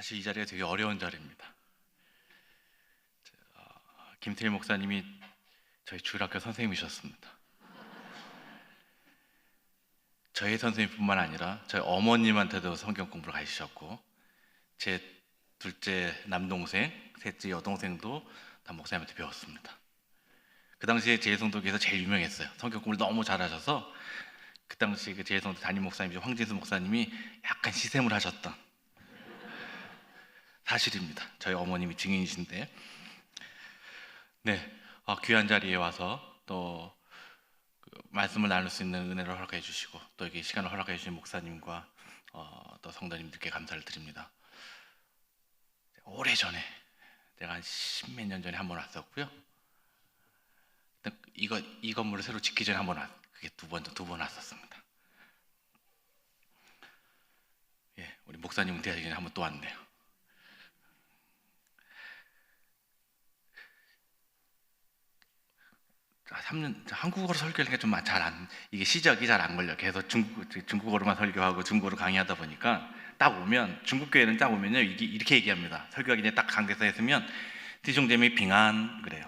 사실 이 자리가 되게 어려운 자리입니다. 김태일 목사님이 저희 주일학교 선생님이셨습니다. 저희 선생님뿐만 아니라 저희 어머님한테도 성경 공부를 가르치셨고, 제 둘째 남동생, 셋째 여동생도 다 목사님한테 배웠습니다. 그 당시에 제일성도교에서 제일 유명했어요. 성경 공부를 너무 잘하셔서 그 당시 그 제일성도 담임 목사님 황진수 목사님이 약간 시샘을 하셨던 사실입니다. 저희 어머님이 증인이신데, 귀한 자리에 와서 또 말씀을 나눌 수 있는 은혜를 허락해 주시고 또 여기 시간을 허락해 주신 목사님과 또 성도님들께 감사를 드립니다. 오래전에 내가 한 10몇 년 전에 한 번 왔었고요. 이 건물을 새로 짓기 전에 한 번 그게 두 번 왔었습니다. 우리 목사님 은퇴하기 전에 한 번 또 왔네요. 3년 한국어로 설교하니까 좀 이게 시작이 잘 안 걸려. 계속 중국어로만 설교하고 중국어로 강의하다 보니까 딱 오면 중국 교회는 딱 오면요 이렇게 얘기합니다. 설교하기 전에 딱 강대사에 서면 디종제미 빙안 그래요.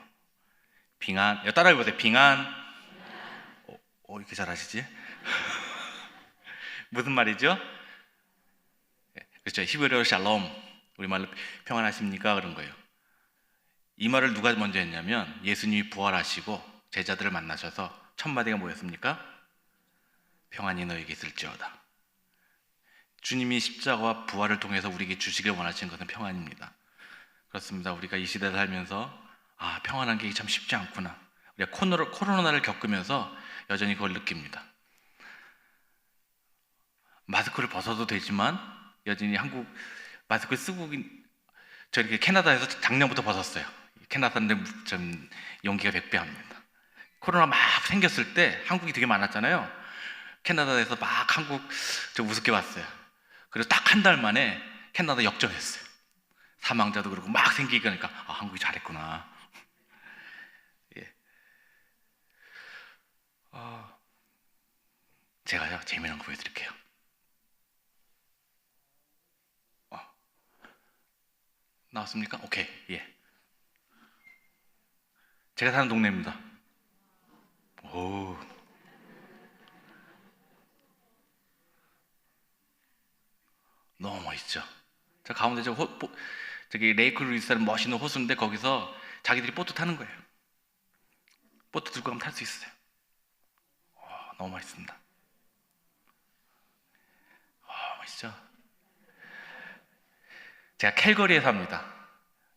빙안. 따라해 보세요. 빙안. 이렇게 잘하시지? 무슨 말이죠? 그렇죠. 히브리어로 샬롬. 우리말로 평안하십니까? 그런 거예요. 이 말을 누가 먼저 했냐면 예수님이 부활하시고 제자들을 만나셔서 첫 마디가 뭐였습니까? 평안이 너에게 있을지어다. 주님이 십자가와 부활을 통해서 우리에게 주시길 원하시는 것은 평안입니다. 그렇습니다. 우리가 이 시대를 살면서 평안한 게 참 쉽지 않구나. 우리가 코로나를 겪으면서 여전히 그걸 느낍니다. 마스크를 벗어도 되지만 여전히 한국 마스크 쓰고 저 이렇게 캐나다에서 작년부터 벗었어요. 캐나다인데 좀 용기가 100배 합니다. 코로나 막 생겼을 때 한국이 되게 많았잖아요. 캐나다에서 막 한국 좀 우습게 봤어요. 그래서 딱 한 달 만에 캐나다 역전했어요. 사망자도 그렇고 막 생기니까 한국이 잘했구나. 제가요 재미난 거 보여드릴게요. 나왔습니까? 오케이. 제가 사는 동네입니다. 오. 너무 멋있죠? 저 가운데 저기 레이크 루이스라는 멋있는 호수인데 거기서 자기들이 보트 타는 거예요. 보트 들고 가면 탈 수 있어요. 너무 멋있습니다. 멋있죠? 제가 캘거리에 삽니다.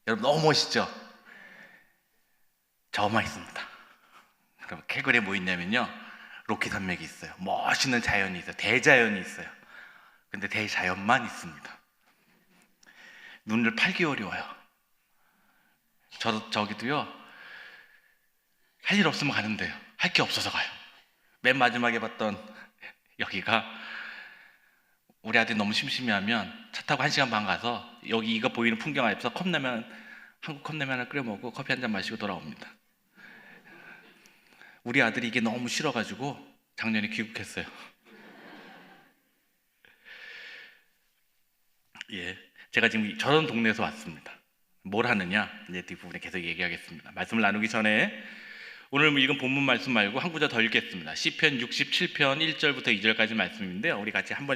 여러분 너무 멋있죠? 저만 있습니다. 그럼 캘거리에 뭐 있냐면요 로키 산맥이 있어요. 멋있는 자연이 있어요. 대자연이 있어요. 근데 대자연만 있습니다. 눈을 팔기 어려워요. 저기도요 할 일 없으면 가는데요 할 게 없어서 가요. 맨 마지막에 봤던 여기가 우리 아들이 너무 심심해하면 차 타고 1시간 반 가서 여기 이거 보이는 풍경 앞에서 한국 컵라면 하나 끓여 먹고 커피 한 잔 마시고 돌아옵니다. 우리 아들이 이게 너무 싫어가지고 작년에 귀국했어요. 제가 지금 저런 동네에서 왔습니다. 뭘 하느냐? 이제 뒷부분에 계속 얘기하겠습니다. 말씀을 나누기 전에 오늘 읽은 본문 말씀 말고 한 구절 더 읽겠습니다. 시편 67편 1절부터 2절까지 말씀인데요. 우리 같이 한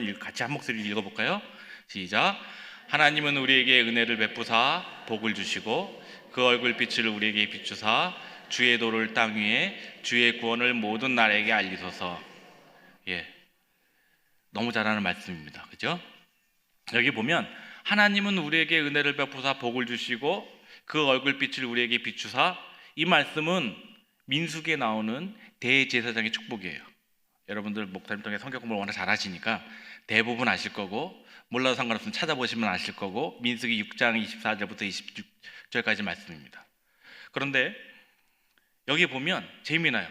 목소리로 읽어볼까요? 시작. 하나님은 우리에게 은혜를 베푸사 복을 주시고 그 얼굴빛을 우리에게 비추사 주의 도를 땅 위에 주의 구원을 모든 나라에게 알리소서. 너무 잘하는 말씀입니다. 그죠? 여기 보면 하나님은 우리에게 은혜를 베푸사 복을 주시고 그 얼굴빛을 우리에게 비추사, 이 말씀은 민수기에 나오는 대제사장의 축복이에요. 여러분들 목사님 통해 성경 공부를 워낙 잘 하시니까 대부분 아실 거고, 몰라도 상관없으면 찾아보시면 아실 거고, 민수기 6장 24절부터 26절까지 말씀입니다. 그런데 여기 보면 재미나요.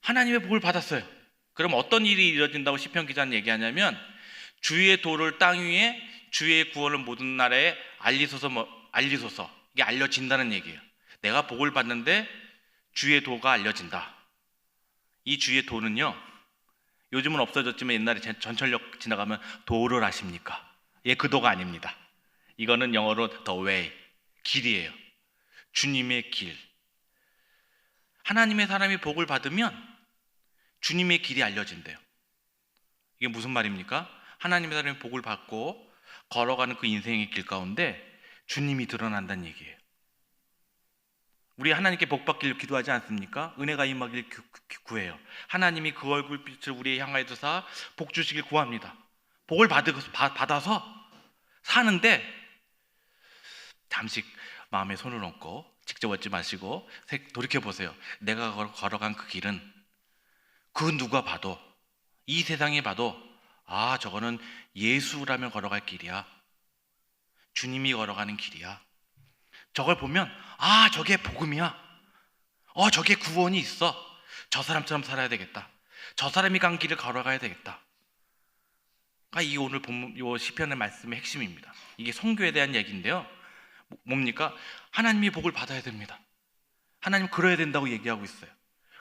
하나님의 복을 받았어요. 그럼 어떤 일이 이루어진다고 시편 기자는 얘기하냐면 주의 도를 땅 위에 주의 구원을 모든 나라에 알리소서. 이게 알려진다는 얘기예요. 내가 복을 받는데 주의 도가 알려진다. 이 주의 도는요, 요즘은 없어졌지만 옛날에 전철역 지나가면 도를 아십니까? 그 도가 아닙니다. 이거는 영어로 the way, 길이에요. 주님의 길. 하나님의 사람이 복을 받으면 주님의 길이 알려진대요. 이게 무슨 말입니까? 하나님의 사람이 복을 받고 걸어가는 그 인생의 길 가운데 주님이 드러난다는 얘기예요. 우리 하나님께 복 받기를 기도하지 않습니까? 은혜가 임하길 구해요. 하나님이 그 얼굴빛을 우리에 향하여 두사 복 주시길 구합니다. 복을 받아서 사는데 잠시 마음에 손을 얹고 직접 얻지 마시고 돌이켜보세요. 내가 걸어간 그 길은 그 누가 봐도, 이 세상에 봐도 아, 저거는 예수라면 걸어갈 길이야. 주님이 걸어가는 길이야. 저걸 보면 아, 저게 복음이야. 저게 구원이 있어. 저 사람처럼 살아야 되겠다. 저 사람이 간 길을 걸어가야 되겠다. 이 오늘 본문, 요 시편의 말씀의 핵심입니다. 이게 선교에 대한 얘기인데요. 뭡니까? 하나님이 복을 받아야 됩니다. 하나님 그래야 된다고 얘기하고 있어요.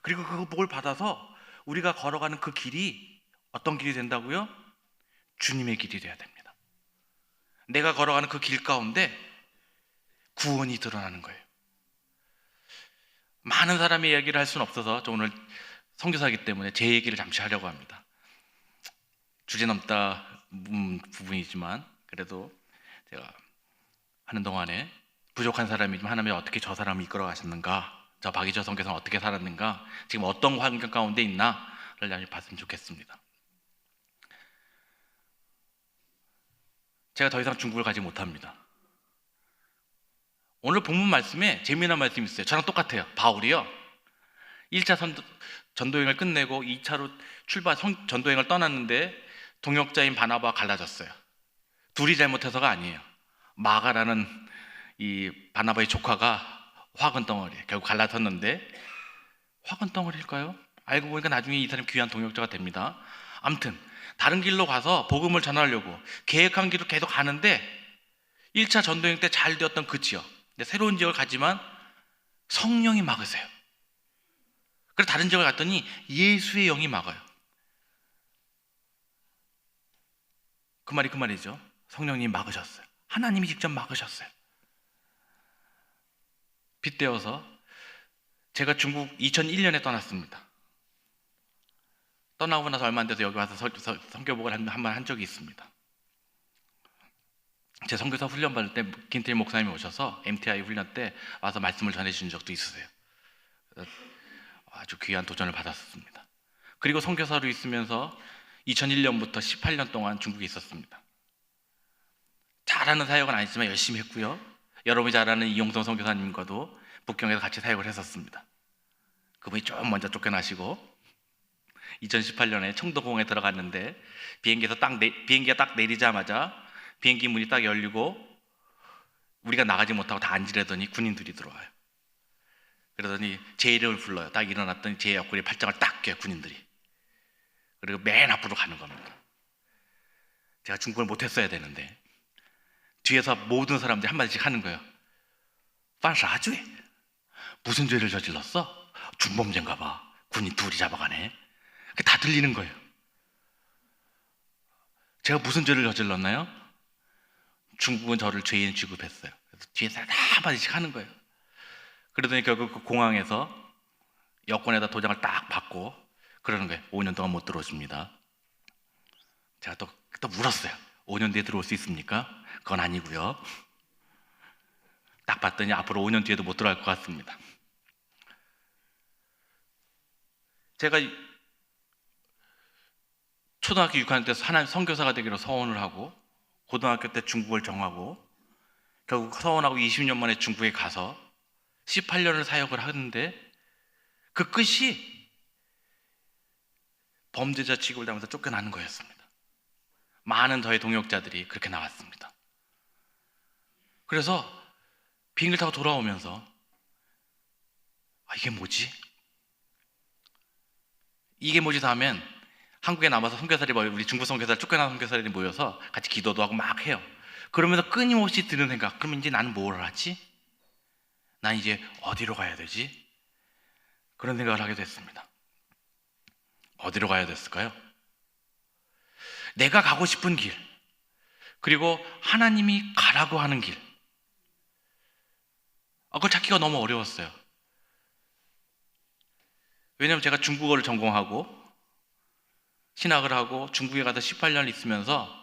그리고 그 복을 받아서 우리가 걸어가는 그 길이 어떤 길이 된다고요? 주님의 길이 돼야 됩니다. 내가 걸어가는 그 길 가운데 구원이 드러나는 거예요. 많은 사람의 이야기를 할 수는 없어서 저 오늘 선교사이기 때문에 제 얘기를 잠시 하려고 합니다. 주제넘다 부분이지만 그래도 제가 하는 동안에 부족한 사람이지만 하나님이 어떻게 저 사람을 이끌어 가셨는가, 저 박이저 선교사는 어떻게 살았는가, 지금 어떤 환경 가운데 있나를 봤으면 좋겠습니다. 제가 더 이상 중국을 가지 못합니다. 오늘 본문 말씀에 재미난 말씀이 있어요. 저랑 똑같아요. 바울이요 1차 전도여행을 끝내고 2차로 전도여행을 떠났는데 동역자인 바나바와 갈라졌어요. 둘이 잘못해서가 아니에요. 마가라는 이 바나바의 조카가 화근덩어리예요. 결국 갈라섰는데, 화근덩어리일까요? 알고 보니까 나중에 이 사람이 귀한 동역자가 됩니다. 아무튼 다른 길로 가서 복음을 전하려고 계획한 길로 계속 가는데 1차 전도여행 때 잘 되었던 그 지역, 근데 새로운 지역을 가지만 성령이 막으세요. 그래서 다른 지역을 갔더니 예수의 영이 막아요. 그 말이죠. 성령님이 막으셨어요. 하나님이 직접 막으셨어요. 빗대어서 제가 중국 2001년에 떠났습니다. 떠나고 나서 얼마 안 돼서 여기 와서 선교복을 한 적이 있습니다. 제 선교사 훈련 받을 때 김태희 목사님이 오셔서 MTI 훈련 때 와서 말씀을 전해주신 적도 있으세요. 아주 귀한 도전을 받았습니다. 그리고 선교사로 있으면서 2001년부터 18년 동안 중국에 있었습니다. 잘하는 사역은 아니지만 열심히 했고요. 여러분이 잘 아는 이용성 선교사님과도 북경에서 같이 사역을 했었습니다. 그분이 좀 먼저 쫓겨나시고 2018년에 청도공항에 들어갔는데 비행기가 딱 내리자마자 비행기 문이 딱 열리고 우리가 나가지 못하고 다 앉으려더니 군인들이 들어와요. 그러더니 제 이름을 불러요. 딱 일어났더니 제 옆구리에 팔짱을 딱 껴요, 군인들이. 그리고 맨 앞으로 가는 겁니다. 제가 중국을 못했어야 되는데 뒤에서 모든 사람들이 한마디씩 하는 거예요. 판사죄? 무슨 죄를 저질렀어? 중범죄인가 봐. 군인 둘이 잡아가네. 다 들리는 거예요. 제가 무슨 죄를 저질렀나요? 중국은 저를 죄인 취급했어요. 그래서 뒤에서 다 한마디씩 하는 거예요. 그러더니 결국 그 공항에서 여권에다 도장을 딱 받고 그러는 거예요. 5년 동안 못 들어오십니다. 제가 또 물었어요. 5년 뒤에 들어올 수 있습니까? 그건 아니고요. 딱 봤더니 앞으로 5년 뒤에도 못 들어갈 것 같습니다. 제가 초등학교 6학년 때 하나님 선교사가 되기로 서원을 하고 고등학교 때 중국을 정하고 결국 서원하고 20년 만에 중국에 가서 18년을 사역을 하는데 그 끝이 범죄자 취급을 당하면서 쫓겨나는 거였습니다. 많은 저의 동역자들이 그렇게 나왔습니다. 그래서 비행기를 타고 돌아오면서 이게 뭐지? 이게 뭐지 하면 한국에 남아서 선교사들이 우리 중국 선교사들 쫓겨난 선교사들이 모여서 같이 기도도 하고 막 해요. 그러면서 끊임없이 드는 생각, 그럼 이제 나는 뭘 하지? 난 이제 어디로 가야 되지? 그런 생각을 하게 됐습니다. 어디로 가야 됐을까요? 내가 가고 싶은 길, 그리고 하나님이 가라고 하는 길. 그걸 찾기가 너무 어려웠어요. 왜냐하면 제가 중국어를 전공하고 신학을 하고 중국에 가서 18년 있으면서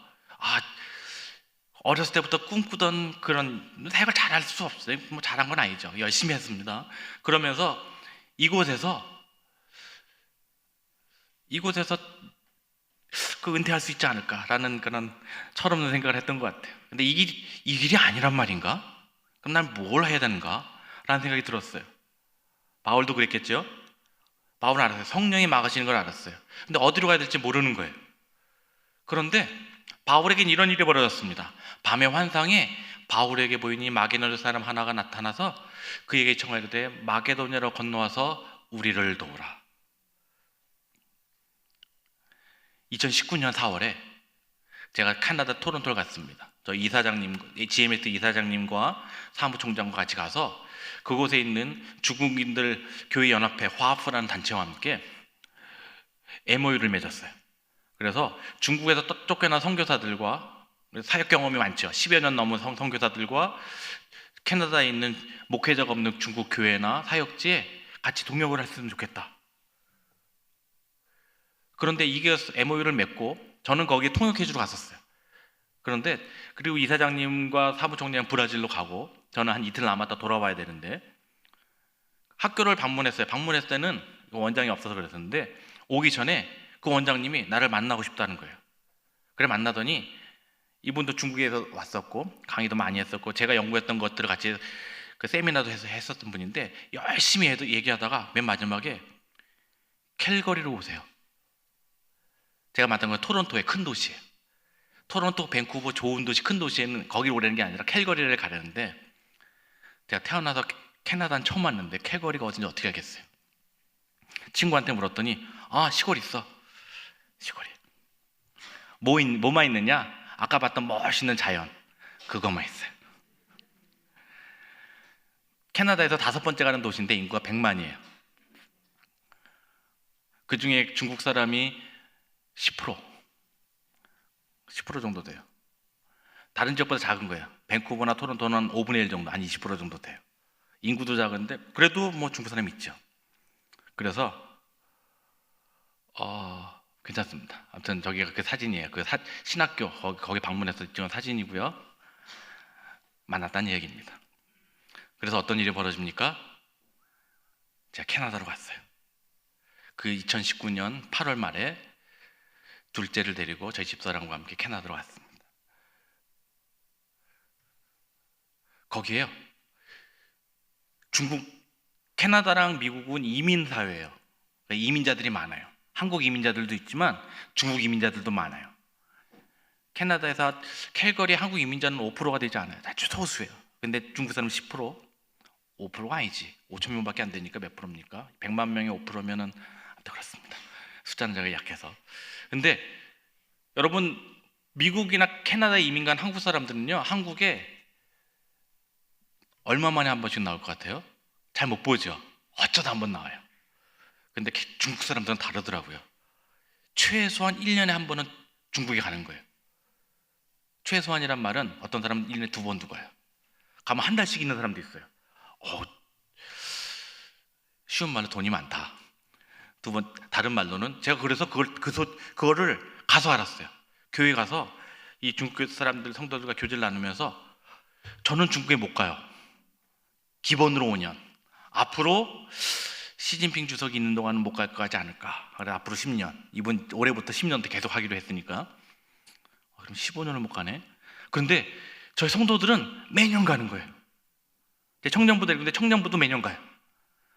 어렸을 때부터 꿈꾸던 그런 사역을 잘할 수 없어요. 뭐 잘한 건 아니죠. 열심히 했습니다. 그러면서 이곳에서 그 은퇴할 수 있지 않을까라는 그런 철없는 생각을 했던 것 같아요. 근데 이 길이 아니란 말인가? 그럼 난 뭘 해야 되는가? 라는 생각이 들었어요. 바울도 그랬겠죠? 바울은 알았어요. 성령이 막으시는 걸 알았어요. 근데 어디로 가야 될지 모르는 거예요. 그런데 바울에겐 이런 일이 벌어졌습니다. 밤의 환상에 바울에게 보이니 마게도냐 사람 하나가 나타나서 그에게 청하되 마게도냐로 건너와서 우리를 도우라. 2019년 4월에 제가 캐나다 토론토를 갔습니다. 저 GMS 이사장님과 사무총장과 같이 가서 그곳에 있는 중국인들 교회 연합회 화합프라는 단체와 함께 MOU를 맺었어요. 그래서 중국에서 쫓겨난 선교사들과 사역 경험이 많죠. 10여 년 넘은 선교사들과 캐나다에 있는 목회자가 없는 중국 교회나 사역지에 같이 동역을 했으면 좋겠다. 그런데 이게 MOU를 맺고 저는 거기에 통역해주러 갔었어요. 그리고 이사장님과 사무총장 브라질로 가고 저는 한 이틀 남았다 돌아와야 되는데 학교를 방문했어요. 방문했을 때는 원장이 없어서 그랬었는데 오기 전에 그 원장님이 나를 만나고 싶다는 거예요. 그래 만나더니 이분도 중국에서 왔었고 강의도 많이 했었고 제가 연구했던 것들을 같이 그 세미나도 해서 했었던 분인데 열심히 얘기하다가 맨 마지막에 캘거리로 오세요. 제가 만난 건 토론토의 큰 도시예요. 토론토, 밴쿠버 좋은 도시, 큰 도시에는 거기를 오라는 게 아니라 캘거리를 가려는데 제가 태어나서 캐나다는 처음 왔는데 캘거리가 어딘지 어떻게 알겠어요? 친구한테 물었더니 시골 있어. 시골이 뭐만 있느냐? 아까 봤던 멋있는 자연 그것만 있어요. 캐나다에서 5번째 가는 도시인데 인구가 100만이에요. 그 중에 중국 사람이 10% 정도 돼요. 다른 지역보다 작은 거예요. 밴쿠버나 토론토는 5분의 1 정도, 한 20% 정도 돼요. 인구도 작은데 그래도 뭐 중국 사람이 있죠. 그래서 괜찮습니다. 아무튼 저기가 그 사진이에요. 그 신학교 거기 방문해서 찍은 사진이고요. 만났다는 얘기입니다. 그래서 어떤 일이 벌어집니까? 제가 캐나다로 갔어요. 그 2019년 8월 말에 둘째를 데리고 저희 집사람과 함께 캐나다로 왔습니다. 거기에요. 캐나다랑 미국은 이민 사회예요. 이민자들이 많아요. 한국 이민자들도 있지만 중국 이민자들도 많아요. 캐나다에서 캘거리 한국 이민자는 5%가 되지 않아요. 아주 소수예요. 근데 중국 사람은 10%, 5%가 아니지. 5천 명밖에 안 되니까 몇 프로입니까? 100만 명의 5%면은 그렇습니다. 숫자는 제가 약해서. 근데 여러분 미국이나 캐나다 이민 간 한국 사람들은요, 한국에 얼마 만에 한 번씩 나올 것 같아요? 잘 못 보죠. 어쩌다 한 번 나와요. 근데 중국 사람들은 다르더라고요. 최소한 1년에 한 번은 중국에 가는 거예요. 최소한이란 말은 어떤 사람은 1년에 2번도 가요. 가면 한 달씩 있는 사람도 있어요. 쉬운 말로 돈이 많다. 다른 말로는 제가 그래서 그거를 가서 알았어요. 교회 가서 이 중국 사람들 성도들과 교제를 나누면서 저는 중국에 못 가요. 기본으로 5년. 앞으로 시진핑 주석이 있는 동안은 못 갈 것 같지 않을까. 그래 앞으로 10년. 이번 올해부터 10년 계속 하기로 했으니까. 그럼 15년을 못 가네. 그런데 저희 성도들은 매년 가는 거예요. 청년부들 근데 청년부도 매년 가요.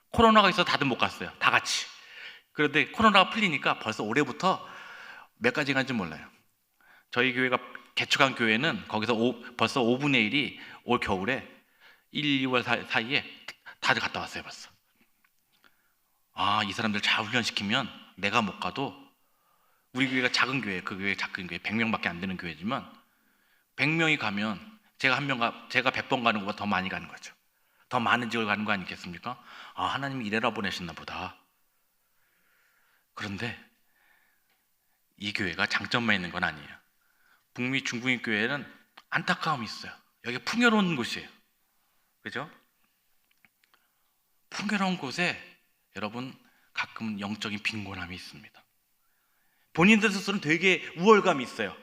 코로나가 있어서 다들 못 갔어요. 다 같이. 그런데 코로나가 풀리니까 벌써 올해부터 몇 가지 간지 몰라요. 저희 교회가 개척한 교회는 거기서 벌써 5분의 1이 올 겨울에 1, 2월 사이에 다들 갔다 왔어요. 벌써. 이 사람들 잘 훈련시키면 내가 못 가도 우리 교회가 작은 교회, 그 교회 작은 교회 100명밖에 안 되는 교회지만 100명이 가면 제가 100번 가는 것보다 더 많이 가는 거죠. 더 많은 지역을 가는 거 아니겠습니까? 하나님이 이래라 보내셨나 보다. 그런데 이 교회가 장점만 있는 건 아니에요. 북미 중국인 교회는 안타까움이 있어요. 여기 풍요로운 곳이에요. 그죠? 풍요로운 곳에 여러분 가끔 영적인 빈곤함이 있습니다. 본인들 스스로는 되게 우월감이 있어요.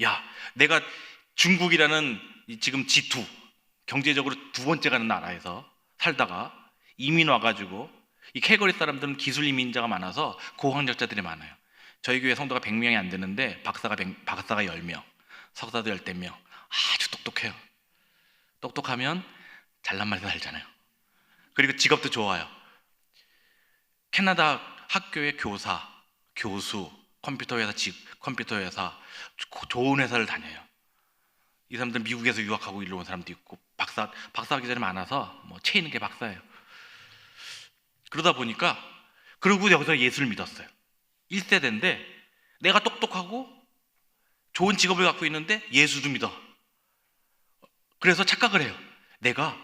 야, 내가 중국이라는 지금 G2 경제적으로 두 번째 가는 나라에서 살다가 이민 와가지고 이 캘거리 사람들은 기술 이민자가 많아서 고학력자들이 많아요. 저희 교회 성도가 100명이 안 되는데 박사가 10명, 석사도 10명. 아주 똑똑해요. 똑똑하면 잘난 말도 살잖아요. 그리고 직업도 좋아요. 캐나다 학교의 교사, 교수, 컴퓨터 회사, 좋은 회사를 다녀요. 이 사람들 미국에서 유학하고 일로 온 사람도 있고 박사 학위자들이 많아서 뭐 채 있는 게 박사예요. 그러다 보니까 그리고 여기서 예수를 믿었어요. 1세대인데 내가 똑똑하고 좋은 직업을 갖고 있는데 예수도 믿어. 그래서 착각을 해요. 내가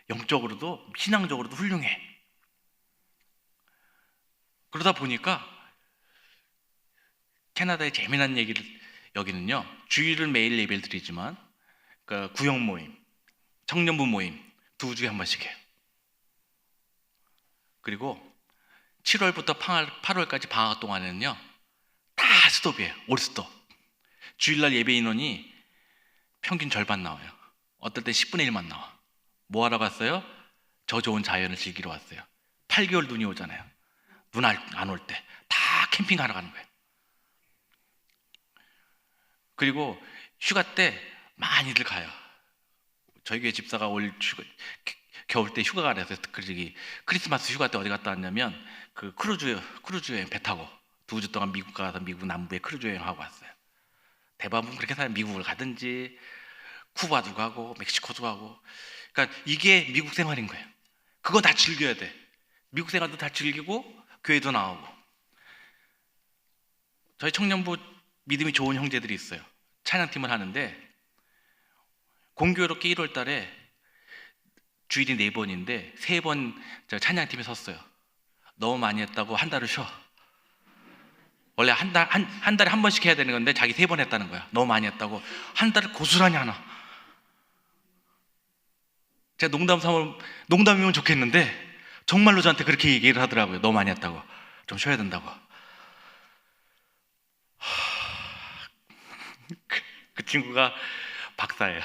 영적으로도 신앙적으로도 훌륭해. 그러다 보니까 캐나다의 재미난 얘기를 여기는요, 주일을 매일 예배를 드리지만 그 구역 모임, 청년부 모임 2주에 한 번씩 해요. 그리고 7월부터 8월까지 방학 동안에는요 다 스톱이에요. 올 스톱. 주일날 예배 인원이 평균 절반 나와요. 어떨 때 10분의 1만 나와. 뭐 하러 갔어요? 저 좋은 자연을 즐기러 왔어요. 8개월 눈이 오잖아요. 눈 안 올 때 다 캠핑하러 가는 거예요. 그리고 휴가 때 많이들 가요. 저희 교회 집사가 겨울 때 휴가가 돼서 크리스마스 휴가 때 어디 갔다 왔냐면 그 크루즈 여행 배 타고 2주 동안 미국 가서 미국 남부에 크루즈 여행하고 왔어요. 대부분 그렇게 사람 미국을 가든지 쿠바도 가고 멕시코도 가고. 그러니까 이게 미국 생활인 거예요. 그거 다 즐겨야 돼. 미국 생활도 다 즐기고 교회도 나오고. 저희 청년부 믿음이 좋은 형제들이 있어요. 찬양팀을 하는데 공교롭게 1월 달에 주일이 4번인데 3번 찬양팀에 섰어요. 너무 많이 했다고 한 달을 쉬어. 원래 한 달에 한 번씩 해야 되는 건데 자기 3번 했다는 거야. 너무 많이 했다고 한 달을 고스란히 하나. 제가 농담이면 좋겠는데 정말로 저한테 그렇게 얘기를 하더라고요. 너무 많이 했다고. 좀 쉬어야 된다고. 그 친구가 박사예요.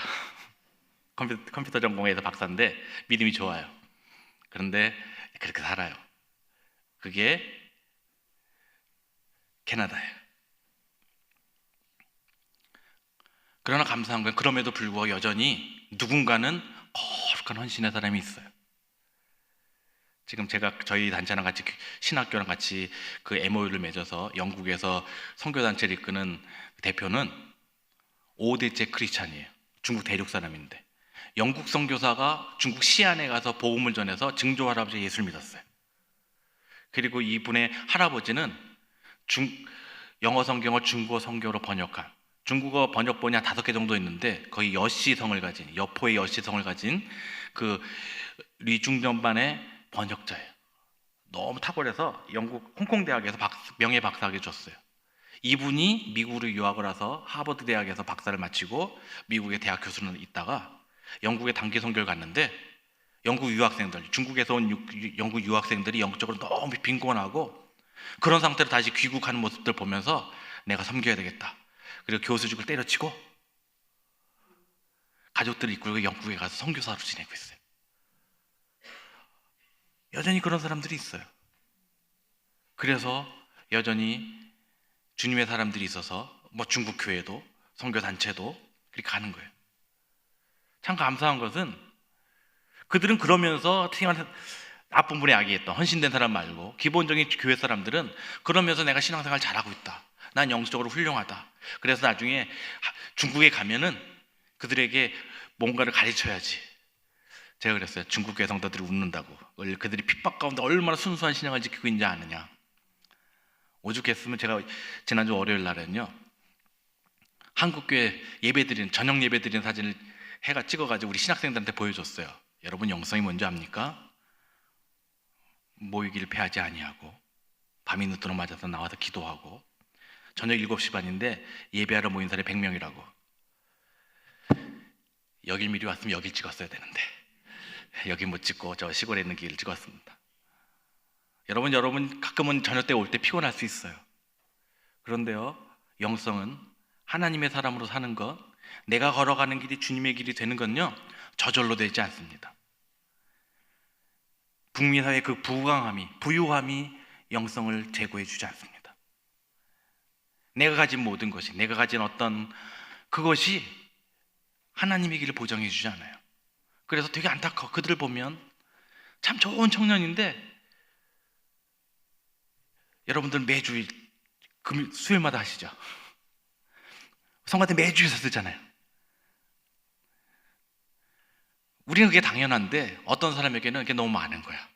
컴퓨터 전공에서 박사인데 믿음이 좋아요. 그런데 그렇게 살아요. 그게 캐나다예요. 그러나 감사한 건 그럼에도 불구하고 여전히 누군가는 거룩한 헌신의 사람이 있어요. 지금 제가 저희 단체랑 같이 신학교랑 같이 그 MOU를 맺어서 영국에서 선교단체를 이끄는 대표는 오대째 크리스찬이에요. 중국 대륙 사람인데 영국 선교사가 중국 시안에 가서 복음을 전해서 증조 할아버지 예수를 믿었어요. 그리고 이분의 할아버지는 영어 성경을 중국어 성경으로 번역한, 중국어 번역본이 한 5개 정도 있는데 거의 여포의 여시성을 가진 그 리중전반의 번역자예요. 너무 탁월해서 영국 홍콩 대학에서 명예 박사학위 줬어요. 이분이 미국으로 유학을 와서 하버드 대학에서 박사를 마치고 미국의 대학 교수로 있다가 영국에 단기 선교를 갔는데 영국 유학생들, 중국에서 온 영국 유학생들이 영적으로 너무 빈곤하고 그런 상태로 다시 귀국하는 모습들 보면서 내가 섬겨야 되겠다. 그리고 교수직을 때려치고 가족들을 이끌고 영국에 가서 선교사로 지내고 있어요. 여전히 그런 사람들이 있어요. 그래서 여전히 주님의 사람들이 있어서 뭐 중국 교회도 선교단체도 그렇게 가는 거예요. 참 감사한 것은 그들은 그러면서 나쁜 분의 악이했던 헌신된 사람 말고 기본적인 교회 사람들은 그러면서 내가 신앙생활 잘하고 있다. 난 영적으로 훌륭하다. 그래서 나중에 중국에 가면은 그들에게 뭔가를 가르쳐야지. 제가 그랬어요. 중국 교회 성도들이 웃는다고. 그들이 핍박 가운데 얼마나 순수한 신앙을 지키고 있는지 아느냐. 오죽했으면 제가 지난주 월요일 날에는요 한국교회 예배드리는 저녁 예배드리는 사진을 해가 찍어가지고 우리 신학생들한테 보여줬어요. 여러분 영성이 뭔지 압니까? 모이기를 패하지 아니하고 밤이 늦도록 맞아서 나와서 기도하고 저녁 7시 반인데 예배하러 모인 사람이 100명이라고. 여길 미리 왔으면 여길 찍었어야 되는데 여기 못 찍고 저 시골에 있는 길을 찍었습니다. 여러분 가끔은 저녁 때 올 때 피곤할 수 있어요. 그런데요, 영성은 하나님의 사람으로 사는 것, 내가 걸어가는 길이 주님의 길이 되는 건요, 저절로 되지 않습니다. 북미 사회의 그 부유함이 영성을 제고해 주지 않습니다. 내가 가진 모든 것이, 내가 가진 어떤 그것이 하나님의 길을 보장해 주지 않아요. 그래서 되게 안타까워. 그들을 보면 참 좋은 청년인데, 여러분들 매주 수요일마다 하시죠? 성가대 매주 해서 쓰잖아요. 우리는 그게 당연한데 어떤 사람에게는 그게 너무 많은 거야.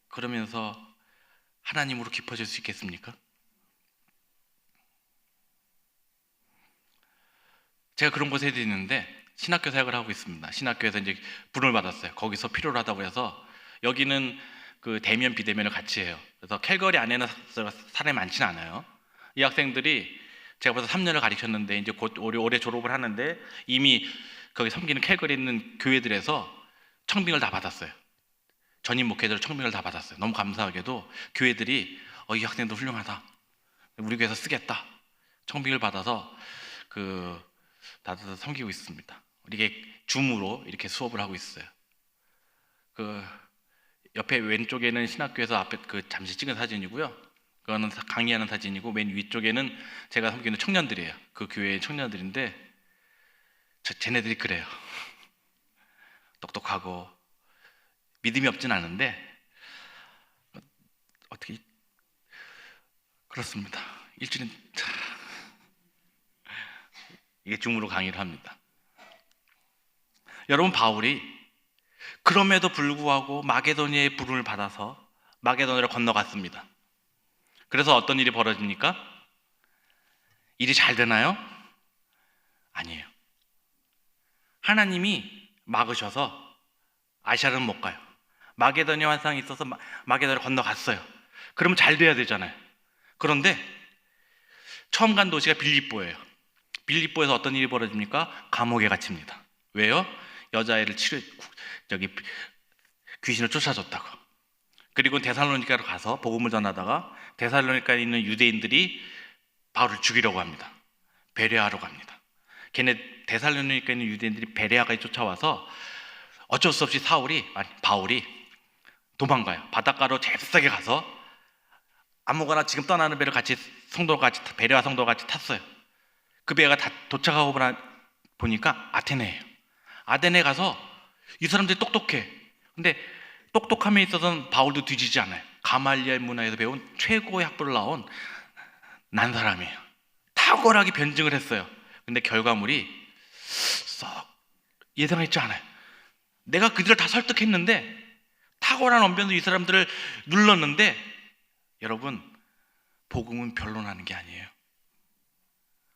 그러면서 하나님으로 깊어질 수 있겠습니까? 제가 그런 곳에 있는데 신학교 사역을 하고 있습니다. 신학교에서 이제 부름을 받았어요. 거기서 필요로 하다고 해서, 여기는 그 대면 비대면을 같이 해요. 그래서 캘거리 안에는 사람이 많지는 않아요. 이 학생들이 제가 벌써 3년을 가르쳤는데 이제 곧 올해 졸업을 하는데, 이미 거기 섬기는 캘거리에 있는 교회들에서 청빙을 다 받았어요. 전임 목회자로 청빙을 다 받았어요. 너무 감사하게도 교회들이 이 학생도 훌륭하다, 우리 교회에서 쓰겠다, 청빙을 받아서 다들 섬기고 있습니다. 이게 줌으로 이렇게 수업을 하고 있어요. 옆에 왼쪽에는 신학교에서 앞에 잠시 찍은 사진이고요. 그거는 강의하는 사진이고, 맨 위쪽에는 제가 섬기는 청년들이에요. 그 교회의 청년들인데, 쟤네들이 그래요. 똑똑하고 믿음이 없진 않은데 어떻게 그렇습니다. 일주일은 이게 줌으로 강의를 합니다. 여러분, 바울이 그럼에도 불구하고 마게도니아의 부름을 받아서 마게도니아를 건너갔습니다. 그래서 어떤 일이 벌어집니까? 일이 잘 되나요? 아니에요. 하나님이 막으셔서 아시아는 못 가요. 마게도니아 환상이 있어서 마게도니아를 건너갔어요. 그러면 잘 돼야 되잖아요. 그런데 처음 간 도시가 빌립보예요. 빌립보에서 어떤 일이 벌어집니까? 감옥에 갇힙니다. 왜요? 여자애를 귀신을 쫓아줬다고. 그리고 데살로니가로 가서 복음을 전하다가 데살로니가에 있는 유대인들이 바울을 죽이려고 합니다. 베레아로 갑니다. 걔네 데살로니가에 있는 유대인들이 베레아까지 쫓아와서 어쩔 수 없이 바울이 도망가요. 바닷가로 잽싸게 가서 아무거나 지금 떠나는 배를 베레아 성도와 같이 탔어요. 그 배가 다 도착하고 보니까 아테네예요. 아테네 가서 이 사람들이 똑똑해. 근데 똑똑함에 있어서는 바울도 뒤지지 않아요. 가말리엘 문화에서 배운 최고의 학부를 나온 난 사람이에요. 탁월하게 변증을 했어요. 근데 결과물이 썩 예상했지 않아요. 내가 그들을 다 설득했는데, 탁월한 언변으로 이 사람들을 눌렀는데, 여러분, 복음은 변론하는 게 아니에요.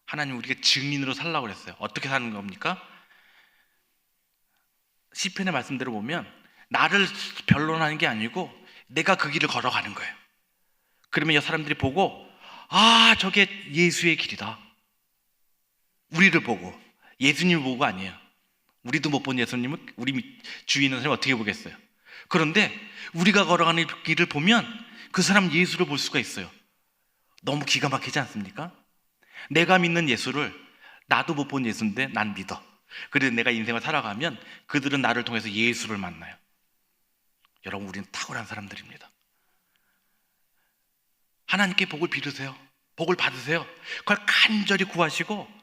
하나님 우리가 증인으로 살라고 그랬어요. 어떻게 사는 겁니까? 시편의 말씀대로 보면 나를 변론하는 게 아니고 내가 그 길을 걸어가는 거예요. 그러면 이 사람들이 보고, 저게 예수의 길이다. 우리를 보고, 예수님을 보고 아니에요. 우리도 못 본 예수님을 우리 주위에 있는 사람이 어떻게 보겠어요? 그런데 우리가 걸어가는 길을 보면 그 사람 예수를 볼 수가 있어요. 너무 기가 막히지 않습니까? 내가 믿는 예수를 나도 못 본 예수인데 난 믿어. 그래서 내가 인생을 살아가면 그들은 나를 통해서 예수를 만나요. 여러분, 우리는 탁월한 사람들입니다. 하나님께 복을 빌으세요. 복을 받으세요. 그걸 간절히 구하시고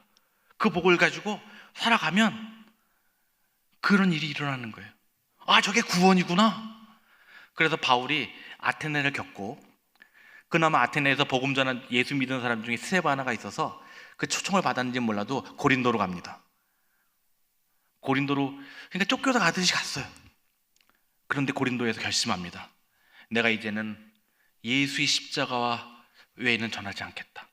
그 복을 가지고 살아가면 그런 일이 일어나는 거예요. 저게 구원이구나. 그래서 바울이 아테네를 겪고, 그나마 아테네에서 복음 전한 예수 믿은 사람 중에 스데바나가 있어서 그 초청을 받았는지 몰라도 고린도로 갑니다. 고린도로, 그러니까 쫓겨서 가듯이 갔어요. 그런데 고린도에서 결심합니다. 내가 이제는 예수의 십자가와 외에는 전하지 않겠다.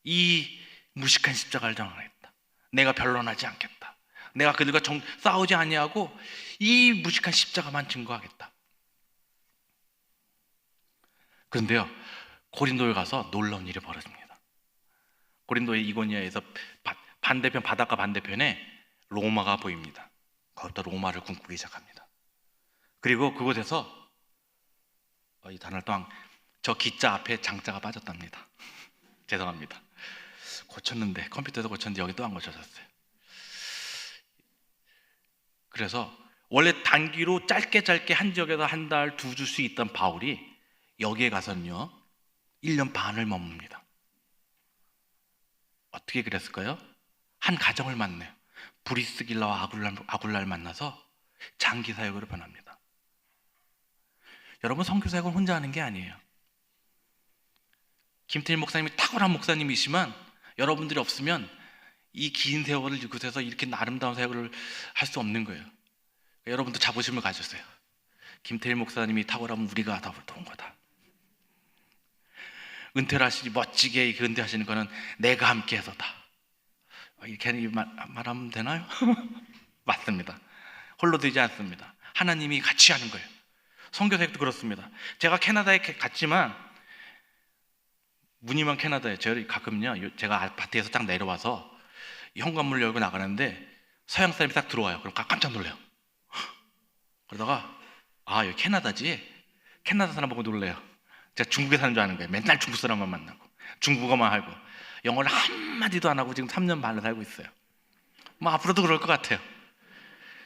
이 무식한 십자가를 전하겠다. 내가 변론하지 않겠다. 내가 그들과 싸우지 아니하고 이 무식한 십자가만 증거하겠다. 그런데요, 고린도에 가서 놀라운 일이 벌어집니다. 고린도의 이고니아에서 바닷가 반대편에 로마가 보입니다. 거기부터 로마를 꿈꾸기 시작합니다. 그리고 그곳에서 이 단어를 또한 저 기자 앞에 장자가 빠졌답니다. 죄송합니다. 고쳤는데, 컴퓨터에서 고쳤는데 여기 또 안 고쳐졌어요. 그래서 원래 단기로 짧게 한 지역에서 한 달, 두 주 수 있던 바울이 여기에 가서는요 1년 반을 머뭅니다. 어떻게 그랬을까요? 한 가정을 만나요. 브리스길라와 아굴라를 만나서 장기 사역으로 변합니다. 여러분, 선교 사역은 혼자 하는 게 아니에요. 김태일 목사님이 탁월한 목사님이시지만 여러분들이 없으면 이 긴 세월을 이곳에서 이렇게 아름다운 사역을 할 수 없는 거예요. 여러분도 자부심을 가지세요. 김태일 목사님이 탁월하면 우리가 더 좋은 거다. 은퇴를 하시니 멋지게 은퇴하시는 거는 내가 함께 해서다. 이렇게 말하면 되나요? 맞습니다. 홀로 되지 않습니다. 하나님이 같이 하는 거예요. 선교사역도 그렇습니다. 제가 캐나다에 갔지만 무늬만 캐나다에 저희 가끔요 제가 아파트에서 딱 내려와서 현관문을 열고 나가는데 서양 사람이 딱 들어와요. 그럼 깜짝 놀래요. 그러다가 아, 여기 캐나다지? 캐나다 사람 보고 놀래요. 제가 중국에 사는 줄 아는 거예요. 맨날 중국 사람만 만나고 중국어만 하고 영어를 한마디도 안 하고 지금 3년 반을 살고 있어요. 뭐 앞으로도 그럴 것 같아요.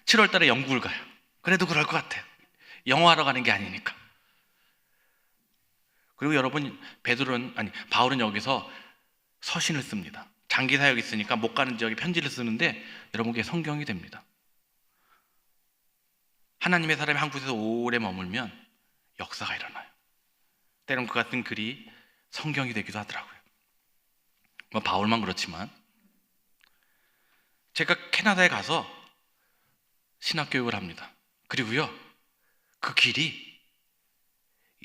7월 달에 영국을 가요. 그래도 그럴 것 같아요. 영어 하러 가는 게 아니니까. 그리고 여러분, 바울은 여기서 서신을 씁니다. 장기 사역이 있으니까 못 가는 지역에 편지를 쓰는데 여러분, 그게 성경이 됩니다. 하나님의 사람이 한 곳에서 오래 머물면 역사가 일어나요. 때론 그 같은 글이 성경이 되기도 하더라고요. 뭐 바울만 그렇지만 제가 캐나다에 가서 신학교육을 합니다. 그리고요 그 길이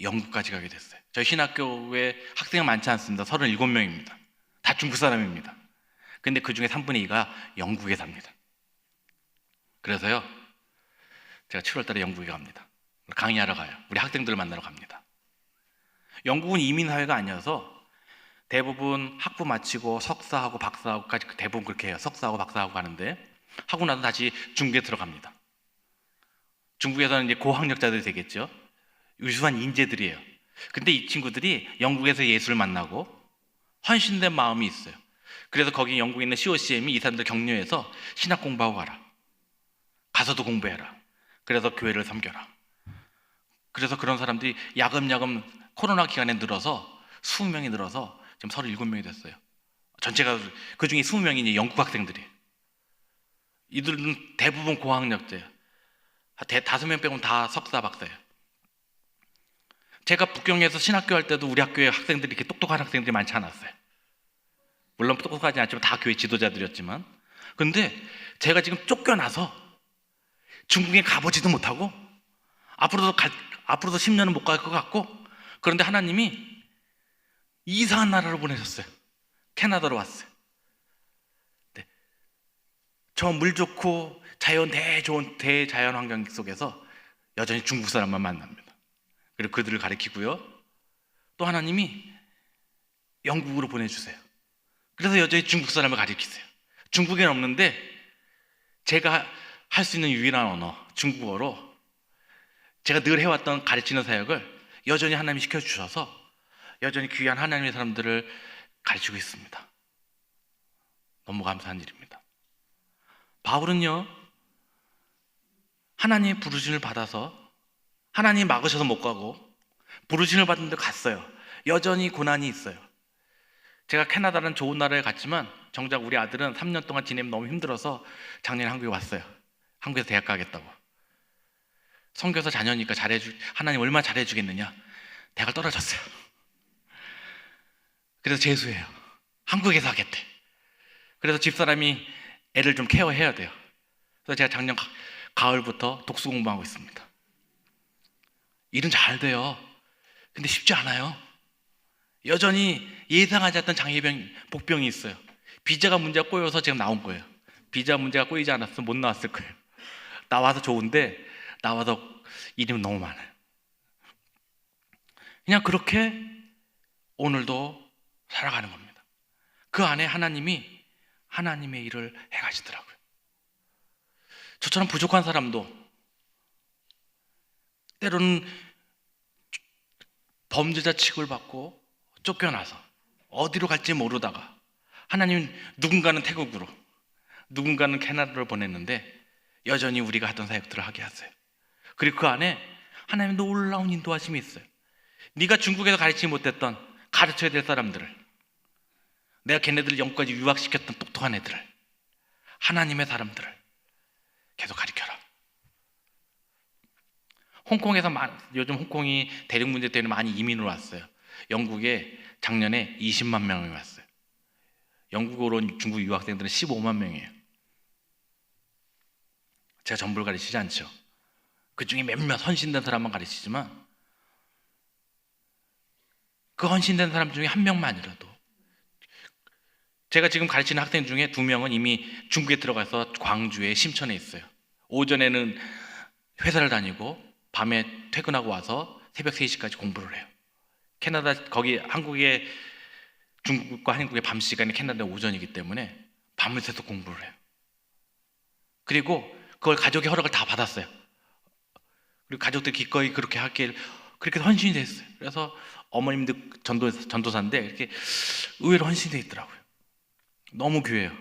영국까지 가게 됐어요. 저희 신학교에 학생은 많지 않습니다. 37명입니다. 다 중국 사람입니다. 근데 그 중에 3분의 2가 영국에 삽니다. 그래서요 제가 7월 달에 영국에 갑니다. 강의하러 가요. 우리 학생들을 만나러 갑니다. 영국은 이민사회가 아니어서 대부분 학부 마치고 석사하고 박사하고까지 대부분 그렇게 해요. 석사하고 박사하고 가는데 하고 나서 다시 중국에 들어갑니다. 중국에서는 이제 고학력자들이 되겠죠. 유수한 인재들이에요. 근데 이 친구들이 영국에서 예수를 만나고 헌신된 마음이 있어요. 그래서 거기 영국에 있는 COCM이 이 사람들 격려해서 신학 공부하고 가라. 가서도 공부해라. 그래서 교회를 섬겨라. 그래서 그런 사람들이 야금야금 코로나 기간에 늘어서 20명이 늘어서 지금 37명이 됐어요. 전체가 그 중에 20명이 이제 영국 학생들이에요. 이들은 대부분 고학력자예요. 5명 빼고는 다 석사 박사예요. 제가 북경에서 신학교 할 때도 우리 학교에 학생들이 이렇게 똑똑한 학생들이 많지 않았어요. 물론 똑똑하지 않지만 다 교회 지도자들이었지만, 근데 제가 지금 쫓겨나서 중국에 가보지도 못하고 앞으로도 10년은 못 갈 것 같고, 그런데 하나님이 이상한 나라로 보내셨어요. 캐나다로 왔어요. 네. 저 물 좋고 좋은 대자연 환경 속에서 여전히 중국 사람만 만납니다. 그리고 그들을 가리키고요. 또 하나님이 영국으로 보내주세요. 그래서 여전히 중국 사람을 가리키세요. 중국에는 없는데 제가 할 수 있는 유일한 언어, 중국어로 제가 늘 해왔던 가르치는 사역을 여전히 하나님이 시켜주셔서 여전히 귀한 하나님의 사람들을 가르치고 있습니다. 너무 감사한 일입니다. 바울은요 하나님의 부르심을 받아서 하나님이 막으셔서 못 가고 부르심을 받는데 갔어요. 여전히 고난이 있어요. 제가 캐나다는 좋은 나라에 갔지만 정작 우리 아들은 3년 동안 지내면 너무 힘들어서 작년에 한국에 왔어요. 한국에서 대학 가겠다고. 선교사 자녀니까 하나님 얼마나 잘해주겠느냐. 대학을 떨어졌어요. 그래서 재수해요. 한국에서 하겠대. 그래서 집사람이 애를 좀 케어해야 돼요. 그래서 제가 작년 가을부터 독수 공부하고 있습니다. 일은 잘 돼요. 근데 쉽지 않아요. 여전히 예상하지 않던 복병이 있어요. 비자가 문제가 꼬여서 지금 나온 거예요. 비자 문제가 꼬이지 않았으면 못 나왔을 거예요. 나와서 좋은데 나와서 일이 너무 많아요. 그냥 그렇게 오늘도 살아가는 겁니다. 그 안에 하나님이 하나님의 일을 해가시더라고요. 저처럼 부족한 사람도 때로는 범죄자 취급을 받고 쫓겨나서 어디로 갈지 모르다가 하나님 누군가는 태국으로 누군가는 캐나다로 보냈는데 여전히 우리가 하던 사역들을 하게 하세요. 그리고 그 안에 하나님의 놀라운 인도하심이 있어요. 네가 중국에서 가르치지 못했던 가르쳐야 될 사람들을, 내가 걔네들을 영국까지 유학시켰던 똑똑한 애들을, 하나님의 사람들을 계속 가르쳐라. 홍콩에서 요즘 홍콩이 대륙 문제 때문에 많이 이민을 왔어요. 영국에 작년에 20만 명이 왔어요. 영국으로 온 중국 유학생들은 15만 명이에요. 제가 전부를 가르치지 않죠. 그 중에 몇몇 헌신된 사람만 가르치지만 그 헌신된 사람 중에 한 명만이라도, 제가 지금 가르치는 학생 중에 2명은 이미 중국에 들어가서 광주에 심천에 있어요. 오전에는 회사를 다니고 밤에 퇴근하고 와서 새벽 3시까지 공부를 해요. 캐나다, 거기 한국의 중국과 한국의 밤 시간이 캐나다 오전이기 때문에 밤을 새서 공부를 해요. 그리고 그걸 가족의 허락을 다 받았어요. 그리고 가족들 기꺼이 그렇게 하길, 그렇게 헌신이 됐어요. 그래서 어머님들 전도사인데 이렇게 의외로 헌신이 돼 있더라고요. 너무 귀해요.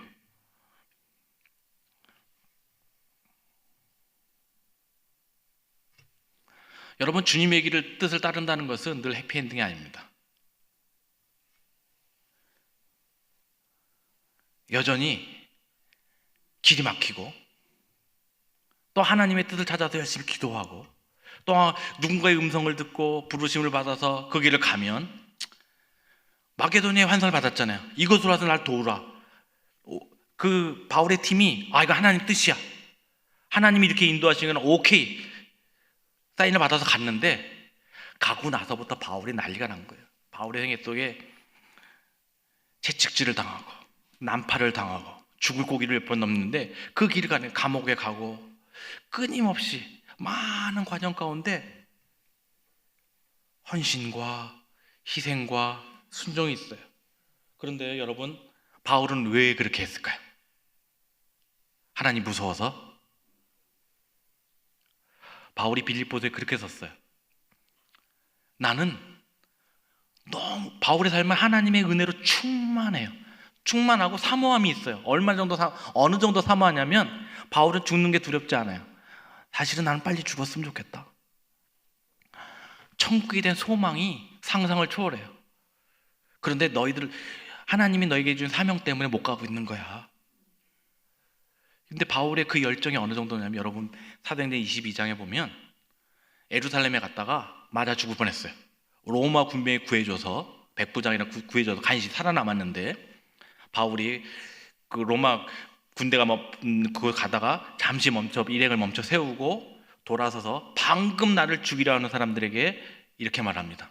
여러분, 주님의 길을 뜻을 따른다는 것은 늘 해피엔딩이 아닙니다. 여전히 길이 막히고 또 하나님의 뜻을 찾아서 열심히 기도하고 또 누군가의 음성을 듣고 부르심을 받아서 그 길을 가면, 마게도니아의 환상을 받았잖아요. 이곳으로 와서 날 도우라. 그 바울의 팀이 이거 하나님 뜻이야, 하나님이 이렇게 인도하시는 건 오케이, 사인을 받아서 갔는데 가고 나서부터 바울이 난리가 난 거예요. 바울의 생애 속에 채찍질을 당하고 난파를 당하고 죽을 고기를 몇 번 넘는데 그 길을 가는, 감옥에 가고 끊임없이 많은 과정 가운데 헌신과 희생과 순종이 있어요. 그런데 여러분, 바울은 왜 그렇게 했을까요? 하나님 무서워서? 바울이 빌립보서에 그렇게 썼어요. 나는 너무, 바울의 삶은 하나님의 은혜로 충만해요. 충만하고 사모함이 있어요. 어느 정도 사모하냐면, 바울은 죽는 게 두렵지 않아요. 사실은 나는 빨리 죽었으면 좋겠다. 천국에 대한 소망이 상상을 초월해요. 그런데 하나님이 너에게 준 사명 때문에 못 가고 있는 거야. 근데 바울의 그 열정이 어느 정도냐면, 여러분 사도행전 22장에 보면 예루살렘에 갔다가 맞아 죽을 뻔했어요. 로마 군병이 구해줘서, 백부장이랑 구해줘서 간신히 살아남았는데, 바울이 그 로마 군대가 그걸 가다가 잠시 일행을 멈춰 세우고 돌아서서 방금 나를 죽이려 하는 사람들에게 이렇게 말합니다.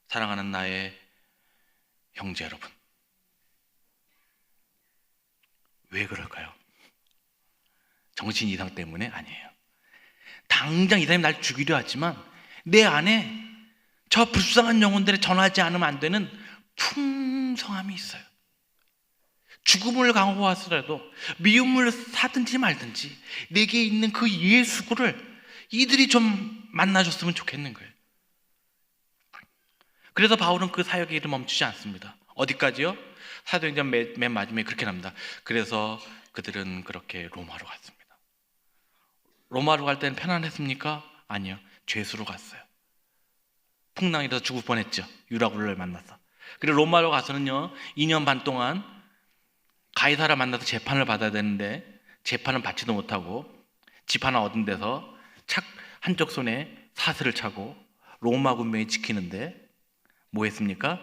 사랑하는 나의 형제 여러분, 왜 그럴까요? 정신 이상 때문에 아니에요. 당장 이 사람이 날 죽이려 하지만 내 안에 저 불쌍한 영혼들에 전하지 않으면 안 되는 풍성함이 있어요. 죽음을 강호하더라도 미움을 사든지 말든지 내게 있는 그 예수구를 이들이 좀 만나줬으면 좋겠는 거예요. 그래서 바울은 그 사역의 일을 멈추지 않습니다. 어디까지요? 사도행전 맨 마지막에 그렇게 납니다. 그래서 그들은 그렇게 로마로 갔습니다. 로마로 갈 때는 편안했습니까? 아니요. 죄수로 갔어요. 풍랑이라서 죽을 뻔했죠. 유라굴로를 만나서. 그리고 로마로 가서는요, 2년 반 동안 가이사라 만나서 재판을 받아야 되는데 재판은 받지도 못하고 집 하나 얻은 데서 한쪽 손에 사슬을 차고 로마 군병이 지키는데 뭐 했습니까?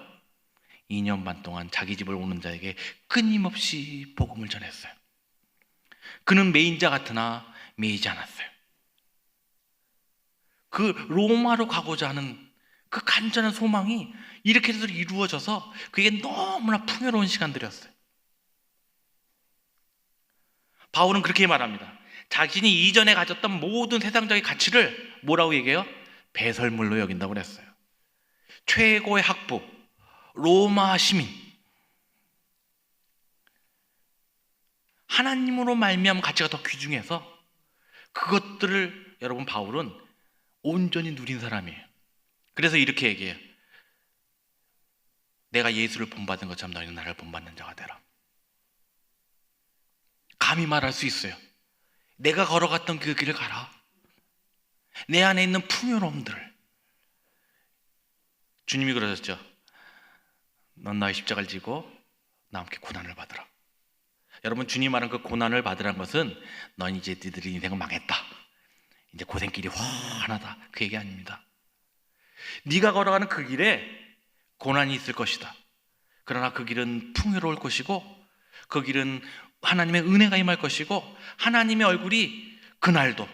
2년 반 동안 자기 집을 오는 자에게 끊임없이 복음을 전했어요. 그는 매인자 같으나 매이지 않았어요. 그 로마로 가고자 하는 그 간절한 소망이 이렇게 해서 이루어져서 그게 너무나 풍요로운 시간들이었어요. 바울은 그렇게 말합니다. 자신이 이전에 가졌던 모든 세상적인 가치를 뭐라고 얘기해요? 배설물로 여긴다고 그랬어요. 최고의 학부, 로마 시민, 하나님으로 말미암은 가치가 더 귀중해서 그것들을 여러분 바울은 온전히 누린 사람이에요. 그래서 이렇게 얘기해요. 내가 예수를 본받은 것처럼 너희는 나를 본받는 자가 되라. 감히 말할 수 있어요. 내가 걸어갔던 그 길을 가라. 내 안에 있는 풍요로움들을. 주님이 그러셨죠. 넌 나의 십자가를 지고 나와 함께 고난을 받으라. 여러분, 주님 말한 그 고난을 받으라는 것은 넌 이제 너희들의 인생은 망했다, 이제 고생길이 환하다, 그 얘기 아닙니다. 네가 걸어가는 그 길에 고난이 있을 것이다. 그러나 그 길은 풍요로울 것이고 그 길은 하나님의 은혜가 임할 것이고 하나님의 얼굴이 그날도,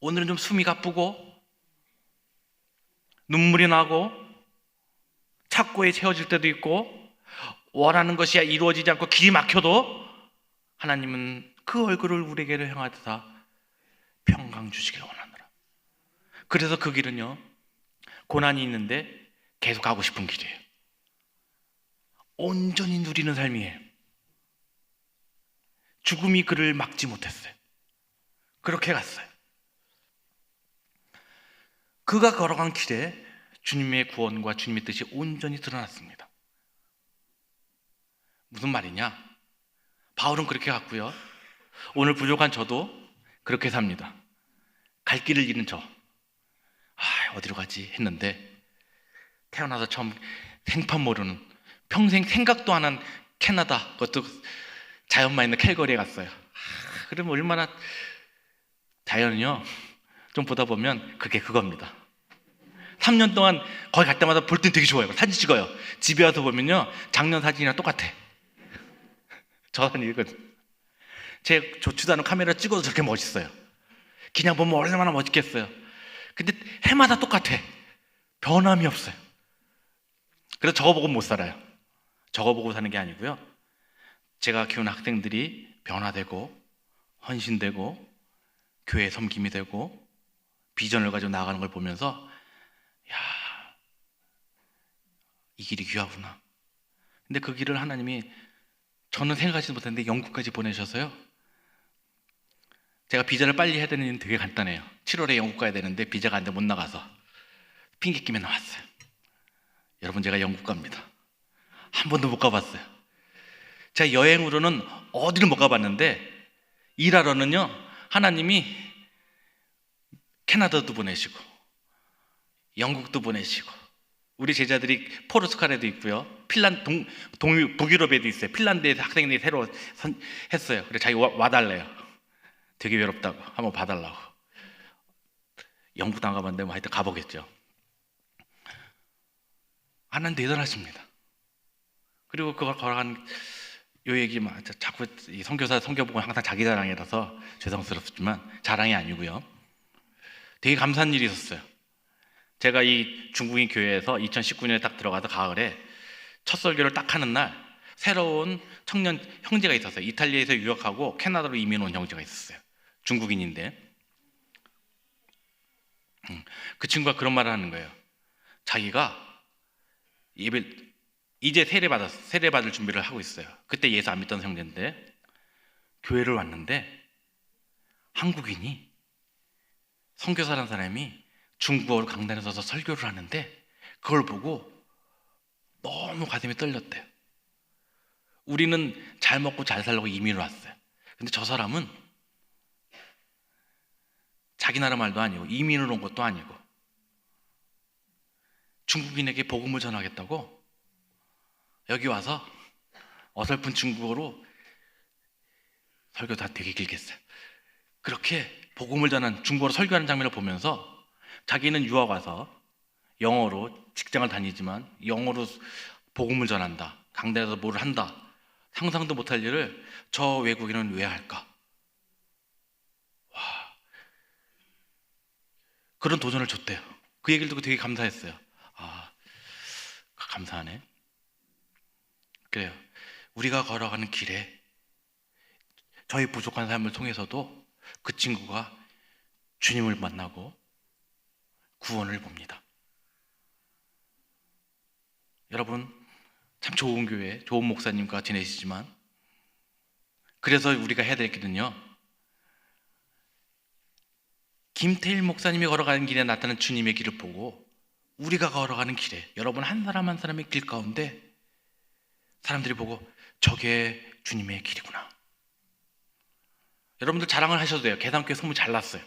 오늘은 좀 숨이 가쁘고 눈물이 나고 착고에 채워질 때도 있고 원하는 것이 이루어지지 않고 길이 막혀도 하나님은 그 얼굴을 우리에게 향하사 평강 주시기를 원하노라. 그래서 그 길은요, 고난이 있는데 계속 가고 싶은 길이에요. 온전히 누리는 삶이에요. 죽음이 그를 막지 못했어요. 그렇게 갔어요. 그가 걸어간 길에 주님의 구원과 주님의 뜻이 온전히 드러났습니다. 무슨 말이냐? 바울은 그렇게 갔고요, 오늘 부족한 저도 그렇게 삽니다. 갈 길을 잃은 저, 어디로 가지 했는데 태어나서 처음 생판 모르는, 평생 생각도 안 한 캐나다, 그것도 자연만 있는 캘거리에 갔어요. 그러면 얼마나, 자연은요 좀 보다 보면 그게 그겁니다. 3년 동안 거기 갈 때마다 볼 땐 되게 좋아요. 사진 찍어요. 집에 와서 보면요 작년 사진이랑 똑같아. 저 사진이거든. 제 좋지도 않은 카메라 찍어도 저렇게 멋있어요. 그냥 보면 얼마나 멋있겠어요. 근데 해마다 똑같아. 변함이 없어요. 그래서 저거 보고 못 살아요. 저거 보고 사는 게 아니고요, 제가 키우는 학생들이 변화되고 헌신되고 교회 섬김이 되고 비전을 가지고 나가는 걸 보면서, 야, 이 길이 귀하구나. 근데 그 길을 하나님이, 저는 생각하지도 못했는데 영국까지 보내셔서요, 제가 비자를 빨리 해야 되는 일은 되게 간단해요. 7월에 영국 가야 되는데 비자가 안 돼 못 나가서 핑계 끼며 나왔어요. 여러분, 제가 영국 갑니다. 한 번도 못 가봤어요. 제가 여행으로는 어디를 못 가봤는데 일하러는요 하나님이 캐나다도 보내시고 영국도 보내시고, 우리 제자들이 포르투갈에도 있고요, 북유럽에도 있어요. 핀란드에서 학생들이 새로 했어요. 그래서 자기 와달래요. 되게 외롭다고, 한번 봐달라고. 영국도 안 가봤는데 뭐 하여튼 가보겠죠. 하나님 대단하십니다. 그리고 그걸 걸어간 요 얘기, 자꾸 이 선교사 선교복은 항상 자기 자랑이라서 죄송스럽지만 자랑이 아니고요, 되게 감사한 일이 있었어요. 제가 이 중국인 교회에서 2019년에 딱 들어가서 가을에 첫 설교를 딱 하는 날, 새로운 청년 형제가 있었어요. 이탈리아에서 유학하고 캐나다로 이민 온 형제가 있었어요. 중국인인데 그 친구가 그런 말을 하는 거예요. 자기가 이제 세례 받을 준비를 하고 있어요. 그때 예수 안 믿던 형제인데 교회를 왔는데 한국인이, 선교사라는 사람이 중국어로 강단에 서서 설교를 하는데 그걸 보고 너무 가슴이 떨렸대요. 우리는 잘 먹고 잘 살려고 이민을 왔어요. 근데 저 사람은 자기 나라 말도 아니고 이민을 온 것도 아니고 중국인에게 복음을 전하겠다고 여기 와서 어설픈 중국어로 설교 다 되게 길게 했어요. 그렇게 복음을 전한, 중국어로 설교하는 장면을 보면서 자기는 유학 와서 영어로 직장을 다니지만 영어로 복음을 전한다, 강단에서 뭘 한다, 상상도 못할 일을 저 외국인은 왜 할까? 와, 그런 도전을 줬대요. 그 얘기를 듣고 되게 감사했어요. 감사하네. 그래요. 우리가 걸어가는 길에 저희 부족한 삶을 통해서도 그 친구가 주님을 만나고 구원을 봅니다. 여러분, 참 좋은 교회, 좋은 목사님과 같이 지내시지만, 그래서 우리가 해야 될 길은요, 김태일 목사님이 걸어가는 길에 나타난 주님의 길을 보고 우리가 걸어가는 길에 여러분 한 사람 한 사람의 길 가운데 사람들이 보고 저게 주님의 길이구나. 여러분들 자랑을 하셔도 돼요. 계산교회 소문 잘 났어요.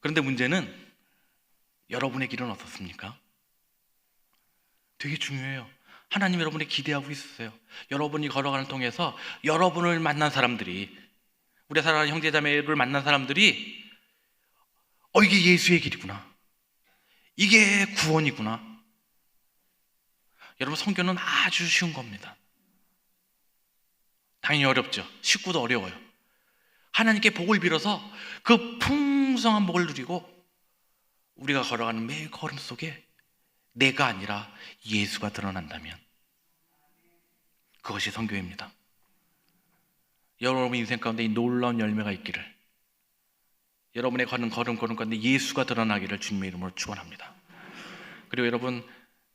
그런데 문제는 여러분의 길은 어떻습니까? 되게 중요해요. 하나님 여러분이 기대하고 있으세요. 여러분이 걸어가는 통해서 여러분을 만난 사람들이, 우리 사랑하는 형제자매를 만난 사람들이 이게 예수의 길이구나, 이게 구원이구나. 여러분, 성교는 아주 쉬운 겁니다. 당연히 어렵죠. 식구도 어려워요. 하나님께 복을 빌어서 그 풍성한 복을 누리고 우리가 걸어가는 매일 걸음 속에 내가 아니라 예수가 드러난다면 그것이 선교입니다. 여러분 인생 가운데 이 놀라운 열매가 있기를, 여러분의 걷는 걸음 가운데 예수가 드러나기를 주님의 이름으로 축원합니다. 그리고 여러분,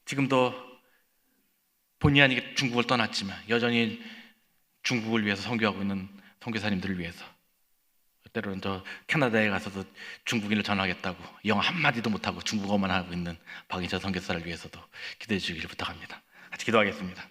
지금도 본의 아니게 중국을 떠났지만 여전히 중국을 위해서 선교하고 있는 선교사님들을 위해서, 때로는 저 캐나다에 가서도 중국인을 전하겠다고 영어 한마디도 못하고 중국어만 하고 있는 박인철 선교사를 위해서도 기도해 주시기를 부탁합니다. 같이 기도하겠습니다.